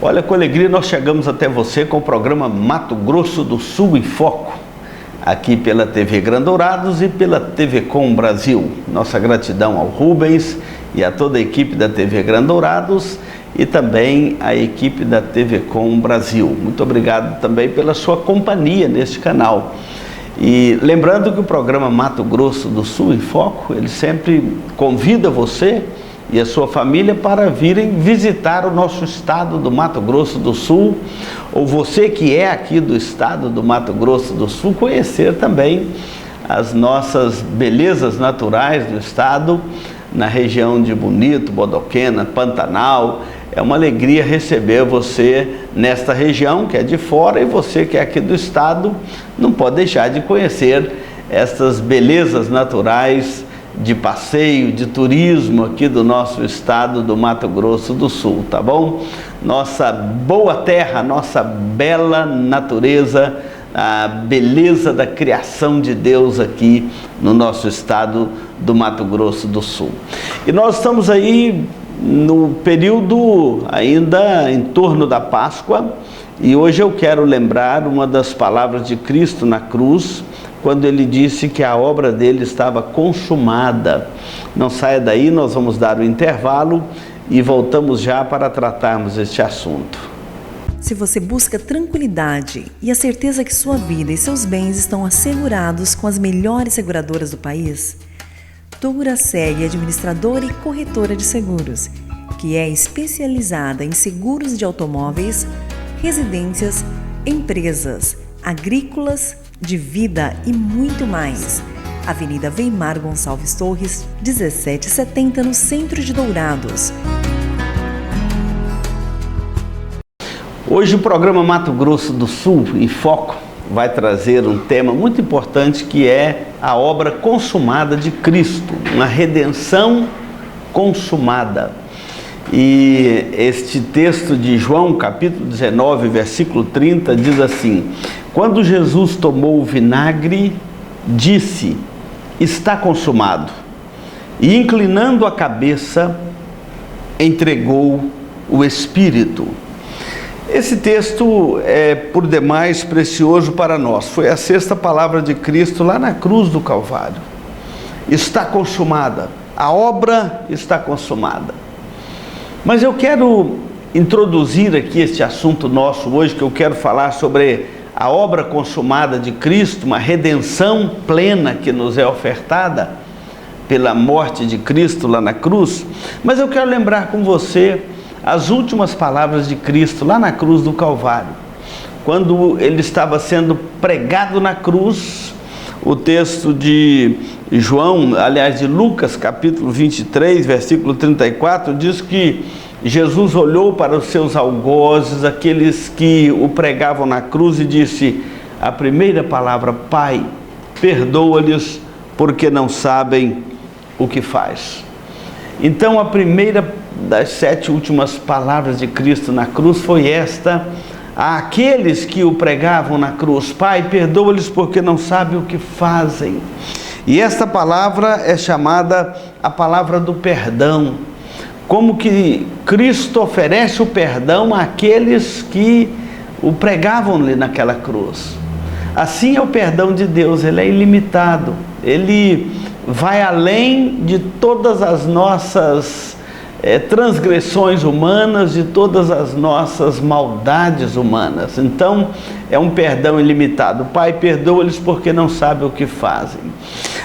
Olha, com alegria nós chegamos até você com o programa Mato Grosso do Sul em Foco, aqui pela TV Grandourados e pela TV Com Brasil. Nossa gratidão ao Rubens e a toda a equipe da TV Grandourados e também a equipe da TV Com Brasil. Muito obrigado também pela sua companhia neste canal. E lembrando que o programa Mato Grosso do Sul em Foco, ele sempre convida você e a sua família para virem visitar o nosso estado do Mato Grosso do Sul, ou você que é aqui do estado do Mato Grosso do Sul, conhecer também as nossas belezas naturais do estado, na região de Bonito, Bodoquena, Pantanal. É uma alegria receber você nesta região que é de fora, e você que é aqui do estado não pode deixar de conhecer estas belezas naturais de passeio, de turismo aqui do nosso estado do Mato Grosso do Sul, tá bom? Nossa boa terra, nossa bela natureza, a beleza da criação de Deus aqui no nosso estado do Mato Grosso do Sul. E nós estamos aí no período ainda em torno da Páscoa, e hoje eu quero lembrar uma das palavras de Cristo na cruz, quando ele disse que a obra dele estava consumada. Não saia daí, nós vamos dar o intervalo e voltamos já para tratarmos este assunto. Se você busca tranquilidade e a certeza que sua vida e seus bens estão assegurados com as melhores seguradoras do país, Duraceg é administradora e corretora de seguros, que é especializada em seguros de automóveis, residências, empresas, agrícolas, de vida e muito mais. Avenida Weimar Gonçalves Torres, 1770, no centro de Dourados. Hoje o programa Mato Grosso do Sul em Foco vai trazer um tema muito importante, que é a obra consumada de Cristo, uma redenção consumada. E este texto de João, capítulo 19, versículo 30, diz assim: quando Jesus tomou o vinagre, disse: está consumado. E inclinando a cabeça, entregou o Espírito. Esse texto é por demais precioso para nós. Foi a sexta palavra de Cristo lá na cruz do Calvário. Está consumada. A obra está consumada. Mas eu quero introduzir aqui este assunto nosso hoje, que eu quero falar sobre a obra consumada de Cristo, uma redenção plena que nos é ofertada pela morte de Cristo lá na cruz. Mas eu quero lembrar com você as últimas palavras de Cristo lá na cruz do Calvário. Quando ele estava sendo pregado na cruz, o texto de João, aliás de Lucas, capítulo 23, versículo 34, diz que Jesus olhou para os seus algozes, aqueles que o pregavam na cruz, e disse a primeira palavra: Pai, perdoa-lhes, porque não sabem o que faz. Então a primeira das 7 últimas palavras de Cristo na cruz foi esta, àqueles que o pregavam na cruz: Pai, perdoa-lhes, porque não sabem o que fazem. E esta palavra é chamada a palavra do perdão. Como que Cristo oferece o perdão àqueles que o pregavam-lhe naquela cruz. Assim é o perdão de Deus, ele é ilimitado, ele vai além de todas as nossas transgressões humanas, de todas as nossas maldades humanas. Então é um perdão ilimitado. Pai, perdoa-lhes, porque não sabem o que fazem.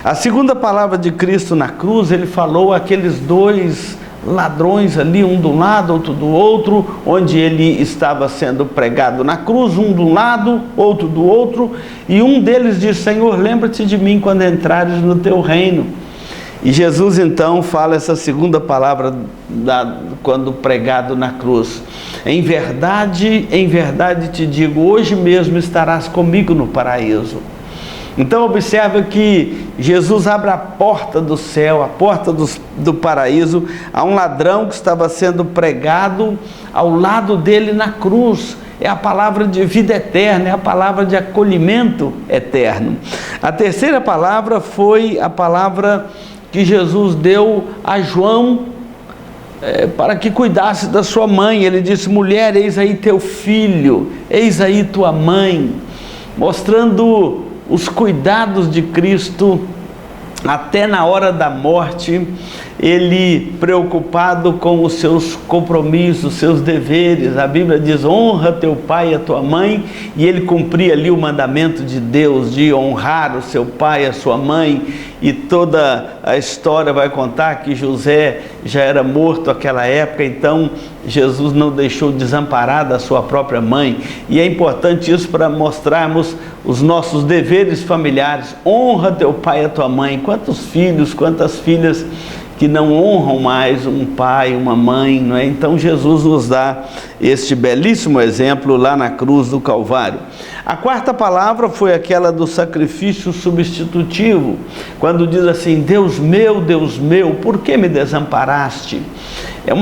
A segunda palavra de Cristo na cruz, ele falou àqueles 2 ladrões ali, um de um lado, outro do outro, onde ele estava sendo pregado na cruz, um de um lado, outro do outro, e um deles disse: Senhor, lembra-te de mim quando entrares no teu reino. E Jesus então fala essa segunda palavra quando pregado na cruz: em verdade te digo, hoje mesmo estarás comigo no paraíso. Então observa que Jesus abre a porta do céu, a porta do paraíso, a um ladrão que estava sendo pregado ao lado dele na cruz. É a palavra de vida eterna, é a palavra de acolhimento eterno. A terceira palavra foi a palavra que Jesus deu a João para que cuidasse da sua mãe. Ele disse: mulher, eis aí teu filho, eis aí tua mãe, mostrando os cuidados de Cristo até na hora da morte. Ele preocupado com os seus compromissos, seus deveres. A Bíblia diz: honra teu pai e a tua mãe, e ele cumpria ali o mandamento de Deus de honrar o seu pai e a sua mãe. E toda a história vai contar que José já era morto naquela época, então Jesus não deixou desamparada a sua própria mãe. E é importante isso para mostrarmos os nossos deveres familiares. Honra teu pai e a tua mãe. Quantos filhos, quantas filhas que não honram mais um pai, uma mãe, não é? Então Jesus nos dá este belíssimo exemplo lá na cruz do Calvário. A quarta palavra foi aquela do sacrifício substitutivo, quando diz assim: Deus meu, por que me desamparaste? É um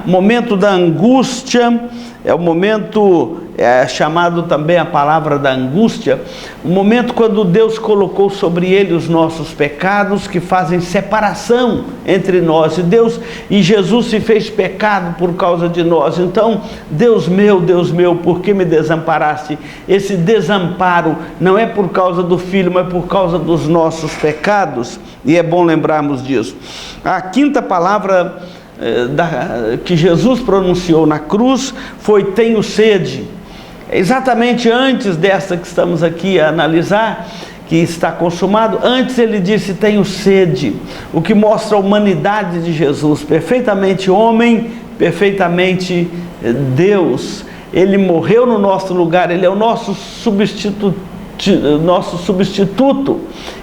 momento da angústia, é o momento, chamado também a palavra da angústia, o momento quando Deus colocou sobre ele os nossos pecados, que fazem separação entre nós e Jesus se fez pecado por causa de nós. Então, Deus meu, por que me desamparaste? Esse desamparo não é por causa do Filho, mas por causa dos nossos pecados, e é bom lembrarmos disso. A quinta palavra que Jesus pronunciou na cruz foi: tenho sede. Exatamente antes dessa que estamos aqui a analisar, que está consumado, antes ele disse: tenho sede, o que mostra a humanidade de Jesus, perfeitamente homem, perfeitamente Deus. Ele morreu no nosso lugar, ele é o nosso substituto.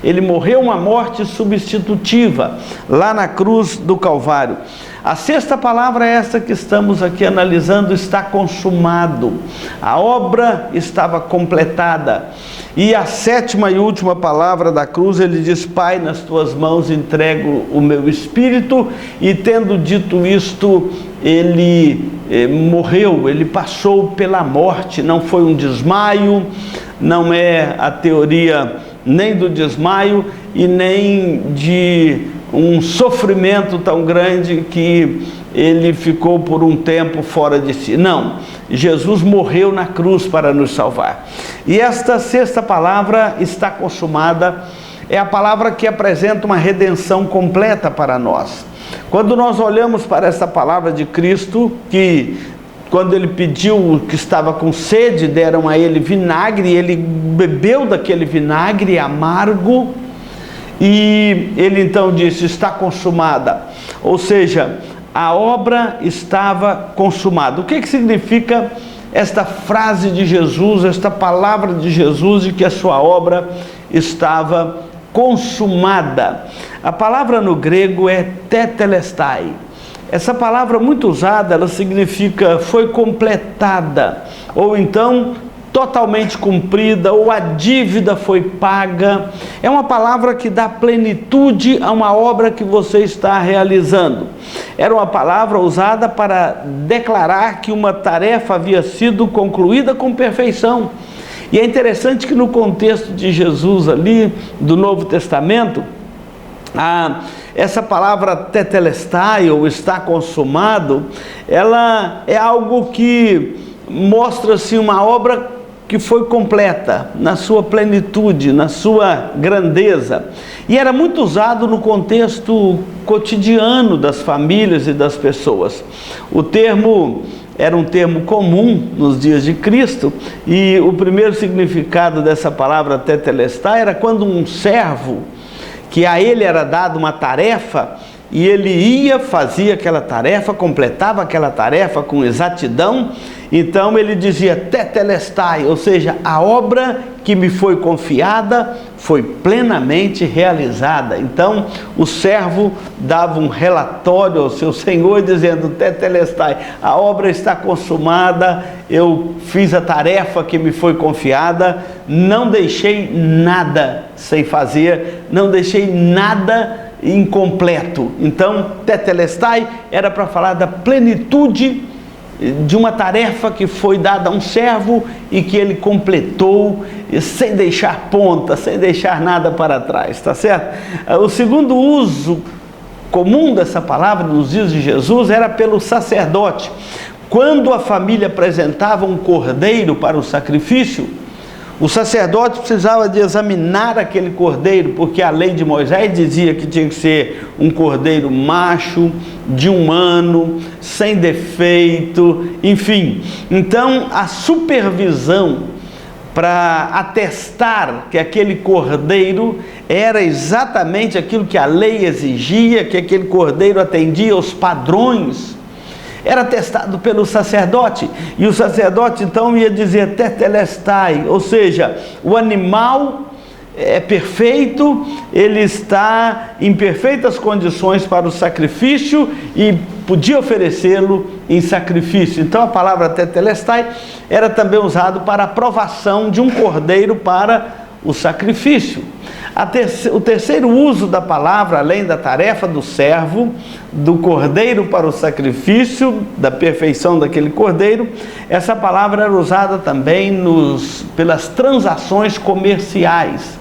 Ele morreu uma morte substitutiva lá na cruz do Calvário. A sexta palavra é essa que estamos aqui analisando: está consumado. A obra estava completada. E a sétima e última palavra da cruz, ele diz: Pai, nas tuas mãos entrego o meu espírito. E tendo dito isto, ele morreu, ele passou pela morte. Não foi um desmaio, não é a teoria nem do desmaio e nem de um sofrimento tão grande que ele ficou por um tempo fora de si. Não, Jesus morreu na cruz para nos salvar. E esta sexta palavra, está consumada, é a palavra que apresenta uma redenção completa para nós. Quando nós olhamos para essa palavra de Cristo, que quando ele pediu, que estava com sede, deram a ele vinagre, ele bebeu daquele vinagre amargo, e ele então disse: está consumada. Ou seja, a obra estava consumada. O que significa esta frase de Jesus, esta palavra de Jesus de que a sua obra estava consumada? A palavra no grego é tetelestai. Essa palavra muito usada, ela significa foi completada, ou então totalmente cumprida, ou a dívida foi paga. É uma palavra que dá plenitude a uma obra que você está realizando. Era uma palavra usada para declarar que uma tarefa havia sido concluída com perfeição. E é interessante que no contexto de Jesus ali, do Novo Testamento, essa palavra tetelestai, ou está consumado, ela é algo que mostra assim, uma obra que foi completa, na sua plenitude, na sua grandeza. E era muito usado no contexto cotidiano das famílias e das pessoas. O termo era um termo comum nos dias de Cristo, e o primeiro significado dessa palavra tetelestai era quando um servo, que a ele era dada uma tarefa, e ele ia, fazia aquela tarefa, completava aquela tarefa com exatidão, então ele dizia tetelestai, ou seja, a obra que me foi confiada foi plenamente realizada. Então o servo dava um relatório ao seu senhor dizendo: tetelestai, a obra está consumada, eu fiz a tarefa que me foi confiada, não deixei nada sem fazer, não deixei nada incompleto. Então tetelestai era para falar da plenitude de uma tarefa que foi dada a um servo e que ele completou sem deixar ponta, sem deixar nada para trás, tá certo? O segundo uso comum dessa palavra nos dias de Jesus era pelo sacerdote. Quando a família apresentava um cordeiro para o sacrifício, o sacerdote precisava de examinar aquele cordeiro, porque a lei de Moisés dizia que tinha que ser um cordeiro macho, de 1 ano, sem defeito, enfim. Então, a supervisão para atestar que aquele cordeiro era exatamente aquilo que a lei exigia, que aquele cordeiro atendia aos padrões, era testado pelo sacerdote. E o sacerdote então ia dizer tetelestai, ou seja, o animal é perfeito, ele está em perfeitas condições para o sacrifício e podia oferecê-lo em sacrifício. Então a palavra tetelestai era também usado para a aprovação de um cordeiro para o sacrifício. O terceiro uso da palavra, além da tarefa do servo, do cordeiro para o sacrifício, da perfeição daquele cordeiro, essa palavra era usada também pelas transações comerciais.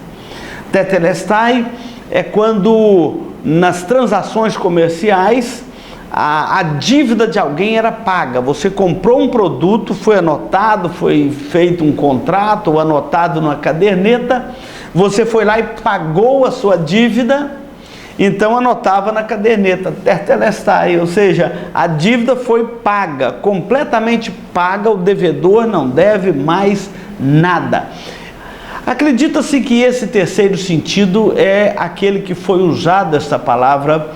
Tetelestai é quando nas transações comerciais a dívida de alguém era paga. Você comprou um produto, foi anotado, foi feito um contrato ou anotado numa caderneta, você foi lá e pagou a sua dívida, então anotava na caderneta tetelestai, ou seja, a dívida foi paga, completamente paga, o devedor não deve mais nada. Acredita-se que esse terceiro sentido é aquele que foi usado esta palavra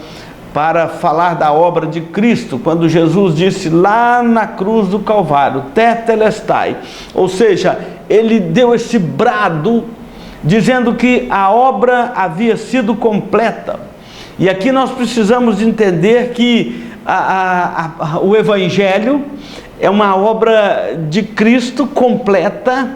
para falar da obra de Cristo, quando Jesus disse lá na cruz do Calvário, tetelestai, ou seja, ele deu esse brado dizendo que a obra havia sido completa. E aqui nós precisamos entender que o Evangelho é uma obra de Cristo completa,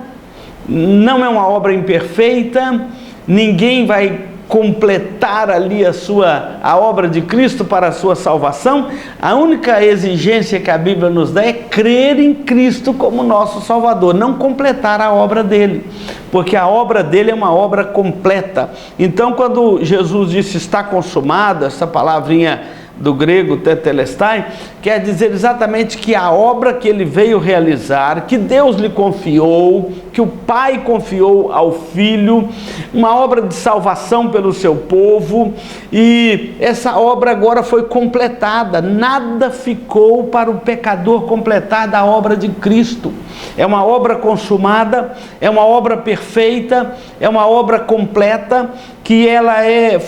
não é uma obra imperfeita, ninguém vai completar ali a obra de Cristo para a sua salvação. A única exigência que a Bíblia nos dá é crer em Cristo como nosso Salvador, não completar a obra dele, porque a obra dele é uma obra completa. Então, quando Jesus disse está consumado, essa palavrinha do grego tetelestai, quer dizer exatamente que a obra que ele veio realizar, que Deus lhe confiou, que o Pai confiou ao Filho, uma obra de salvação pelo seu povo, e essa obra agora foi completada. Nada ficou para o pecador completar da obra de Cristo. É uma obra consumada, é uma obra perfeita, é uma obra completa, que ela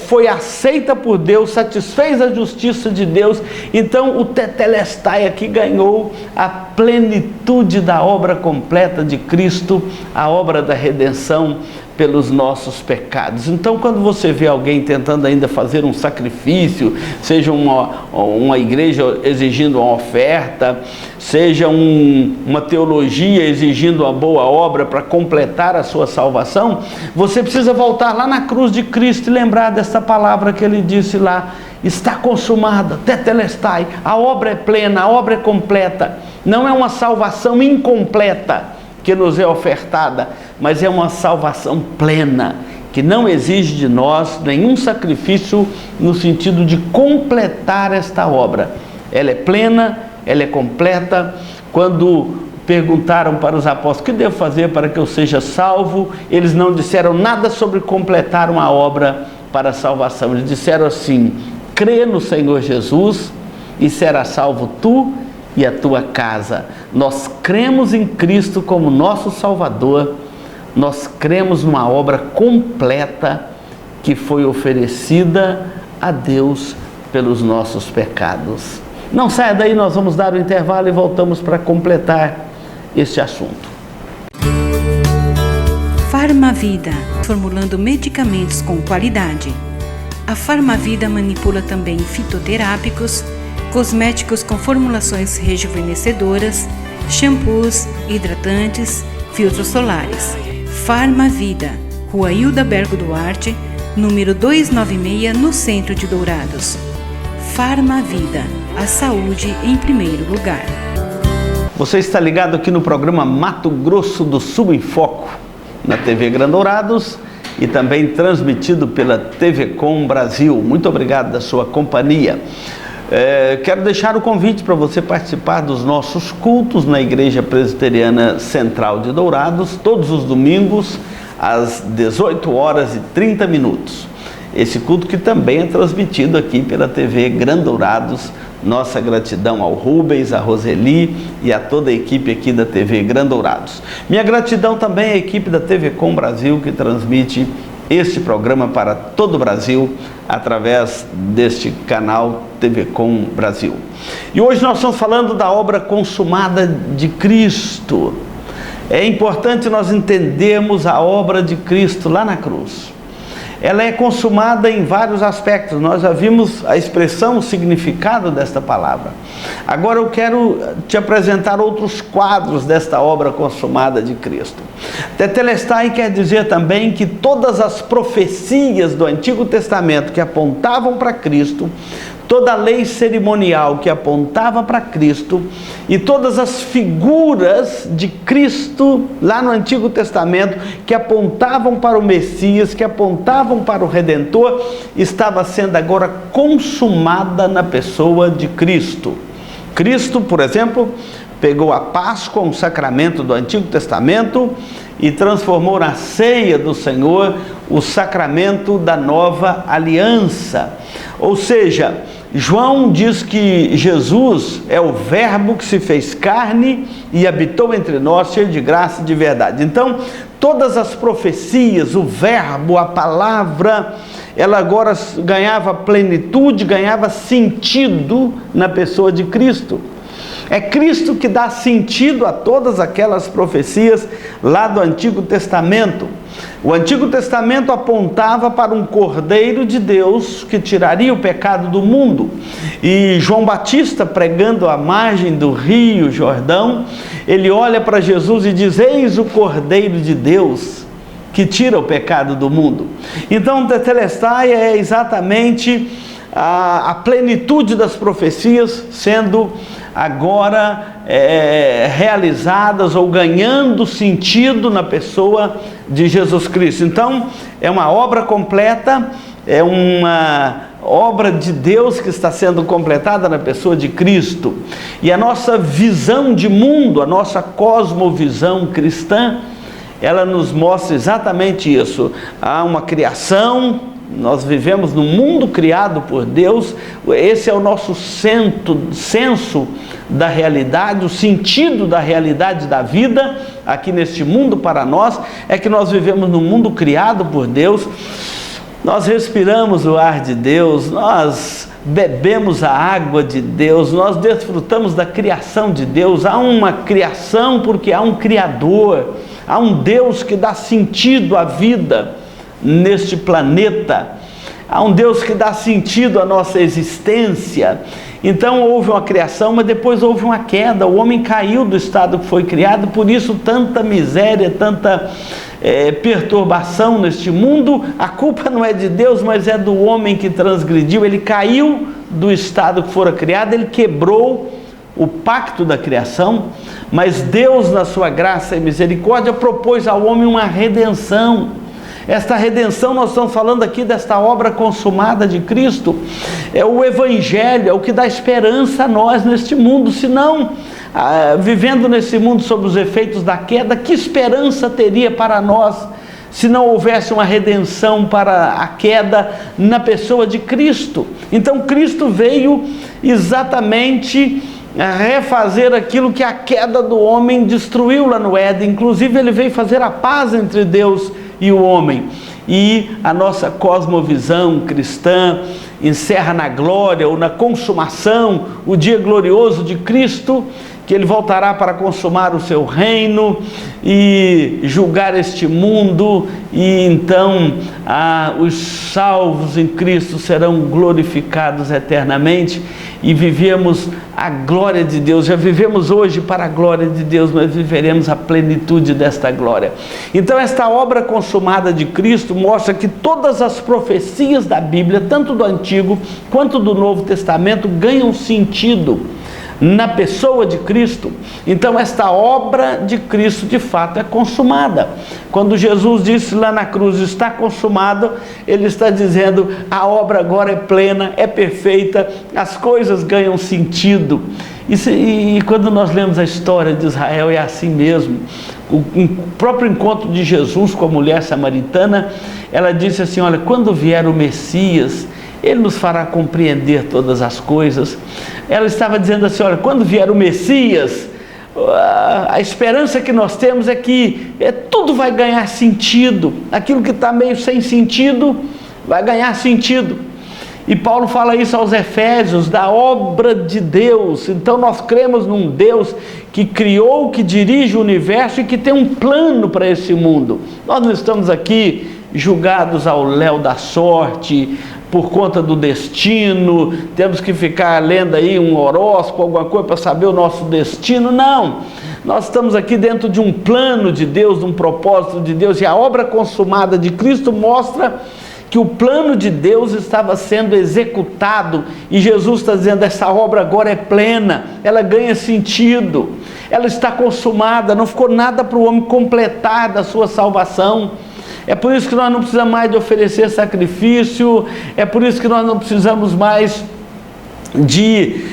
foi aceita por Deus, satisfez a justiça de Deus. Então o tetelestai aqui ganhou a plenitude da obra completa de Cristo, a obra da redenção pelos nossos pecados. Então, quando você vê alguém tentando ainda fazer um sacrifício, seja uma igreja exigindo uma oferta, seja uma teologia exigindo uma boa obra para completar a sua salvação, você precisa voltar lá na cruz de Cristo e lembrar dessa palavra que ele disse lá, está consumada, tetelestai, a obra é plena, a obra é completa. Não é uma salvação incompleta que nos é ofertada, mas é uma salvação plena, que não exige de nós nenhum sacrifício no sentido de completar esta obra. Ela é plena, ela é completa. Quando perguntaram para os apóstolos, o que devo fazer para que eu seja salvo? Eles não disseram nada sobre completar uma obra para a salvação. Eles disseram assim, crê no Senhor Jesus e será salvo tu e a tua casa. Nós cremos em Cristo como nosso Salvador, nós cremos numa obra completa que foi oferecida a Deus pelos nossos pecados. Não saia daí, nós vamos dar o intervalo e voltamos para completar este assunto. Farmavida, formulando medicamentos com qualidade. A Farmavida manipula também fitoterápicos, cosméticos com formulações rejuvenescedoras, shampoos, hidratantes, filtros solares. Farmavida, Rua Hilda Bergo Duarte, número 296, no centro de Dourados. Farmavida, a saúde em primeiro lugar. Você está ligado aqui no programa Mato Grosso do Sul em Foco, na TV Gran Dourados, e também transmitido pela TV Com Brasil. Muito obrigado da sua companhia. Quero deixar o convite para você participar dos nossos cultos na Igreja Presbiteriana Central de Dourados, todos os domingos, às 18h30. Esse culto que também é transmitido aqui pela TV Gran Dourados. Nossa gratidão ao Rubens, a Roseli e a toda a equipe aqui da TV Gran Dourados. Minha gratidão também à equipe da TV Com Brasil, que transmite este programa para todo o Brasil através deste canal TV Com Brasil. E hoje nós estamos falando da obra consumada de Cristo. É importante nós entendermos a obra de Cristo lá na cruz. Ela é consumada em vários aspectos. Nós já vimos a expressão, o significado desta palavra. Agora eu quero te apresentar outros quadros desta obra consumada de Cristo. Tetelestai quer dizer também que todas as profecias do Antigo Testamento que apontavam para Cristo, toda a lei cerimonial que apontava para Cristo e todas as figuras de Cristo lá no Antigo Testamento que apontavam para o Messias, que apontavam para o Redentor, estava sendo agora consumada na pessoa de Cristo. Cristo, por exemplo, pegou a Páscoa, um sacramento do Antigo Testamento, e transformou na ceia do Senhor o sacramento da nova aliança. Ou seja, João diz que Jesus é o Verbo que se fez carne e habitou entre nós, cheio de graça e de verdade. Então, todas as profecias, o Verbo, a palavra, ela agora ganhava plenitude, ganhava sentido na pessoa de Cristo. É Cristo que dá sentido a todas aquelas profecias lá do Antigo Testamento. O Antigo Testamento apontava para um Cordeiro de Deus que tiraria o pecado do mundo. E João Batista, pregando à margem do Rio Jordão, ele olha para Jesus e diz: eis o Cordeiro de Deus que tira o pecado do mundo. Então, Tetelestai é exatamente a plenitude das profecias sendo agora realizadas ou ganhando sentido na pessoa de Jesus Cristo. Então, é uma obra completa, é uma obra de Deus que está sendo completada na pessoa de Cristo. E a nossa visão de mundo, a nossa cosmovisão cristã, ela nos mostra exatamente isso. Há uma criação, nós vivemos num mundo criado por Deus. Esse é o nosso senso da realidade, o sentido da realidade da vida aqui neste mundo para nós, é que nós vivemos num mundo criado por Deus. Nós respiramos o ar de Deus, nós bebemos a água de Deus, nós desfrutamos da criação de Deus. Há uma criação porque há um Criador, há um Deus que dá sentido à vida neste planeta, há um Deus que dá sentido à nossa existência. Então houve uma criação, mas depois houve uma queda, o homem caiu do estado que foi criado, por isso tanta miséria, tanta perturbação neste mundo. A culpa não é de Deus, mas é do homem que transgrediu. Ele caiu do estado que fora criado, ele quebrou o pacto da criação, mas Deus, na sua graça e misericórdia, propôs ao homem uma redenção. Esta redenção, nós estamos falando aqui desta obra consumada de Cristo, é o Evangelho, é o que dá esperança a nós neste mundo. Senão, vivendo nesse mundo sob os efeitos da queda, que esperança teria para nós se não houvesse uma redenção para a queda na pessoa de Cristo? Então Cristo veio exatamente refazer aquilo que a queda do homem destruiu lá no Éden. Inclusive ele veio fazer a paz entre Deus e o homem. E a nossa cosmovisão cristã encerra na glória ou na consumação, o dia glorioso de Cristo, que ele voltará para consumar o seu reino e julgar este mundo, e então os salvos em Cristo serão glorificados eternamente e vivemos a glória de Deus. Já vivemos hoje para a glória de Deus, mas viveremos a plenitude desta glória. Então esta obra consumada de Cristo mostra que todas as profecias da Bíblia, tanto do Antigo quanto do Novo Testamento, ganham sentido na pessoa de Cristo. Então esta obra de Cristo de fato é consumada. Quando Jesus disse lá na cruz, está consumado, ele está dizendo, a obra agora é plena, é perfeita, as coisas ganham sentido. E quando nós lemos a história de Israel, é assim mesmo. O próprio encontro de Jesus com a mulher samaritana, ela disse assim, olha, quando vier o Messias, ele nos fará compreender todas as coisas. Ela estava dizendo assim, olha, quando vier o Messias, a esperança que nós temos é que tudo vai ganhar sentido. Aquilo que está meio sem sentido, vai ganhar sentido. E Paulo fala isso aos Efésios, da obra de Deus. Então nós cremos num Deus que criou, que dirige o universo e que tem um plano para esse mundo. Nós não estamos aqui julgados ao léu da sorte, por conta do destino, temos que ficar lendo aí um horóscopo, alguma coisa para saber o nosso destino. Não, nós estamos aqui dentro de um plano de Deus, de um propósito de Deus, e a obra consumada de Cristo mostra que o plano de Deus estava sendo executado, e Jesus está dizendo, essa obra agora é plena, ela ganha sentido, ela está consumada, não ficou nada para o homem completar da sua salvação. É por isso que nós não precisamos mais de oferecer sacrifício, é por isso que nós não precisamos mais de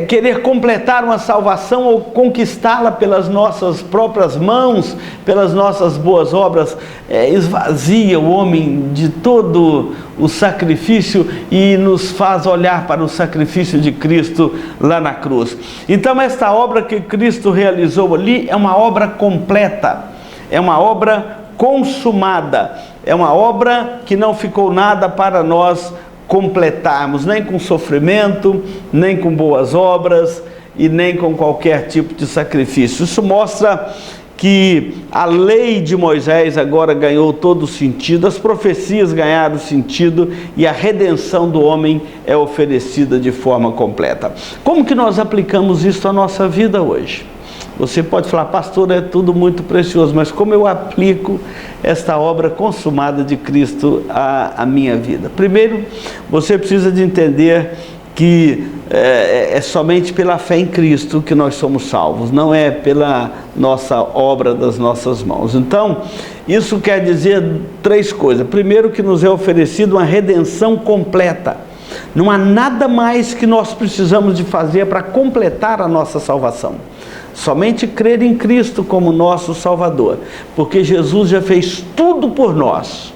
querer completar uma salvação ou conquistá-la pelas nossas próprias mãos, pelas nossas boas obras. Esvazia o homem de todo o sacrifício e nos faz olhar para o sacrifício de Cristo lá na cruz. Então esta obra que Cristo realizou ali é uma obra completa, é uma obra consumada, é uma obra que não ficou nada para nós completarmos, nem com sofrimento, nem com boas obras e nem com qualquer tipo de sacrifício. Isso mostra que a lei de Moisés agora ganhou todo o sentido, as profecias ganharam sentido e a redenção do homem é oferecida de forma completa. Como que nós aplicamos isso à nossa vida hoje? Você pode falar, pastor, é tudo muito precioso, mas como eu aplico esta obra consumada de Cristo à minha vida? Primeiro, você precisa de entender que é somente pela fé em Cristo que nós somos salvos, não é pela nossa obra das nossas mãos. Então, isso quer dizer três coisas. Primeiro, que nos é oferecido uma redenção completa. Não há nada mais que nós precisamos de fazer para completar a nossa salvação. Somente crer em Cristo como nosso Salvador, porque Jesus já fez tudo por nós.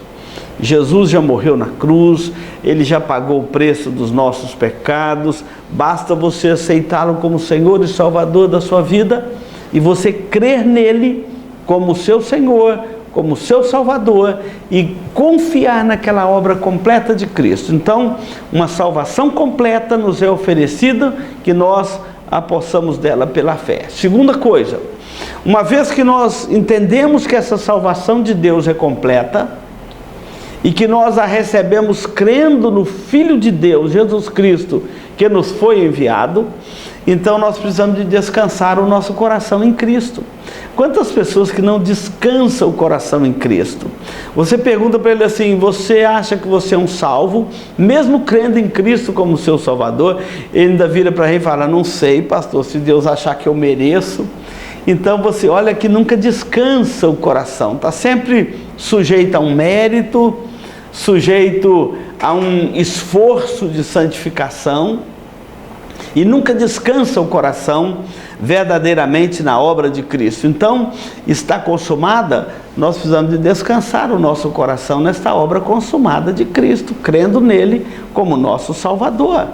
Jesus já morreu na cruz, Ele já pagou o preço dos nossos pecados, basta você aceitá-lo como Senhor e Salvador da sua vida, e você crer nele como seu Senhor, como seu Salvador, e confiar naquela obra completa de Cristo. Então, uma salvação completa nos é oferecida, que nós a possamos dela pela fé. Segunda coisa, uma vez que nós entendemos que essa salvação de Deus é completa e que nós a recebemos crendo no Filho de Deus, Jesus Cristo, que nos foi enviado, então nós precisamos de descansar o nosso coração em Cristo. Quantas pessoas que não descansam o coração em Cristo? Você pergunta para ele assim, você acha que você é um salvo, mesmo crendo em Cristo como seu Salvador? Ele ainda vira para ele e fala, não sei, pastor, se Deus achar que eu mereço. Então você olha que nunca descansa o coração, está sempre sujeito a um mérito, sujeito a um esforço de santificação, e nunca descansa o coração verdadeiramente na obra de Cristo. Então, está consumada, nós precisamos de descansar o nosso coração nesta obra consumada de Cristo, crendo nele como nosso Salvador.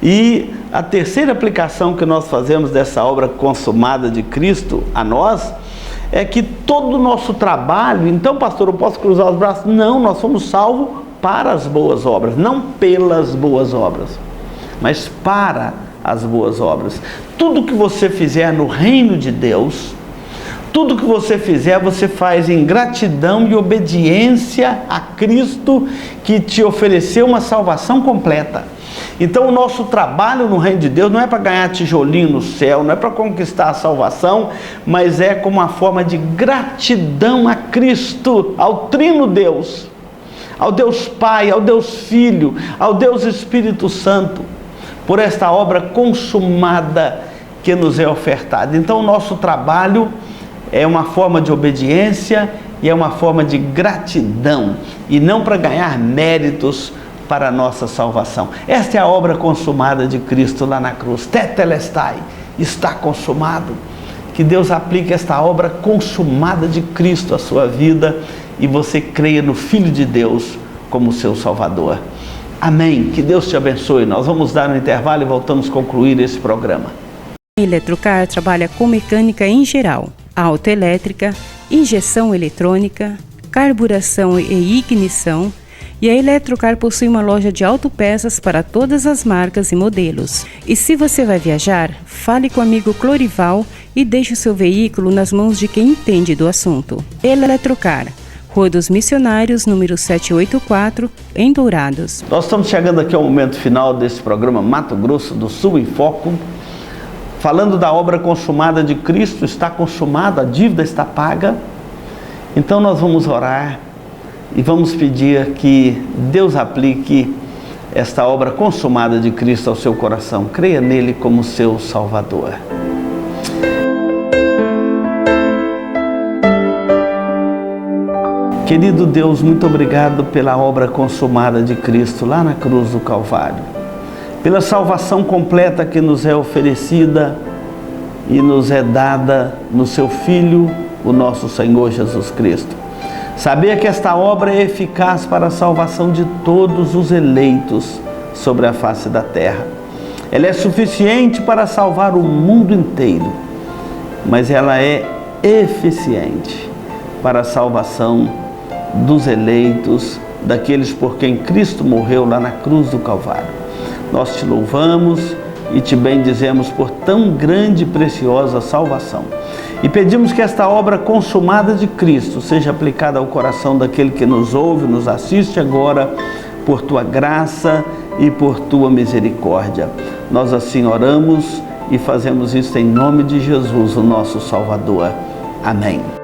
E a terceira aplicação que nós fazemos dessa obra consumada de Cristo a nós, é que todo o nosso trabalho, então pastor, eu posso cruzar os braços? Não, nós somos salvos para as boas obras, não pelas boas obras, mas para as boas obras. Tudo que você fizer no reino de Deus, tudo que você fizer, você faz em gratidão e obediência a Cristo, que te ofereceu uma salvação completa. Então o nosso trabalho no reino de Deus não é para ganhar tijolinho no céu, não é para conquistar a salvação, mas é como uma forma de gratidão a Cristo, ao Trino Deus, ao Deus Pai, ao Deus Filho, ao Deus Espírito Santo, por esta obra consumada que nos é ofertada. Então, o nosso trabalho é uma forma de obediência e é uma forma de gratidão, e não para ganhar méritos para a nossa salvação. Esta é a obra consumada de Cristo lá na cruz. Tetelestai, está consumado. Que Deus aplique esta obra consumada de Cristo à sua vida e você creia no Filho de Deus como seu Salvador. Amém. Que Deus te abençoe. Nós vamos dar um intervalo e voltamos a concluir esse programa. A Eletrocar trabalha com mecânica em geral, autoelétrica, injeção eletrônica, carburação e ignição, e a Eletrocar possui uma loja de autopeças para todas as marcas e modelos. E se você vai viajar, fale com o amigo Clorival e deixe o seu veículo nas mãos de quem entende do assunto. Eletrocar, Rua dos Missionários, número 784, em Dourados. Nós estamos chegando aqui ao momento final desse programa Mato Grosso do Sul em Foco, falando da obra consumada de Cristo. Está consumado, a dívida está paga. Então nós vamos orar e vamos pedir que Deus aplique esta obra consumada de Cristo ao seu coração. Creia nele como seu Salvador. Querido Deus, muito obrigado pela obra consumada de Cristo lá na cruz do Calvário, pela salvação completa que nos é oferecida e nos é dada no seu Filho, o nosso Senhor Jesus Cristo. Saber que esta obra é eficaz para a salvação de todos os eleitos sobre a face da terra. Ela é suficiente para salvar o mundo inteiro, mas ela é eficiente para a salvação dos eleitos, daqueles por quem Cristo morreu lá na cruz do Calvário. Nós te louvamos e te bendizemos por tão grande e preciosa salvação. E pedimos que esta obra consumada de Cristo seja aplicada ao coração daquele que nos ouve, nos assiste agora, por tua graça e por tua misericórdia. Nós assim oramos e fazemos isso em nome de Jesus, o nosso Salvador. Amém.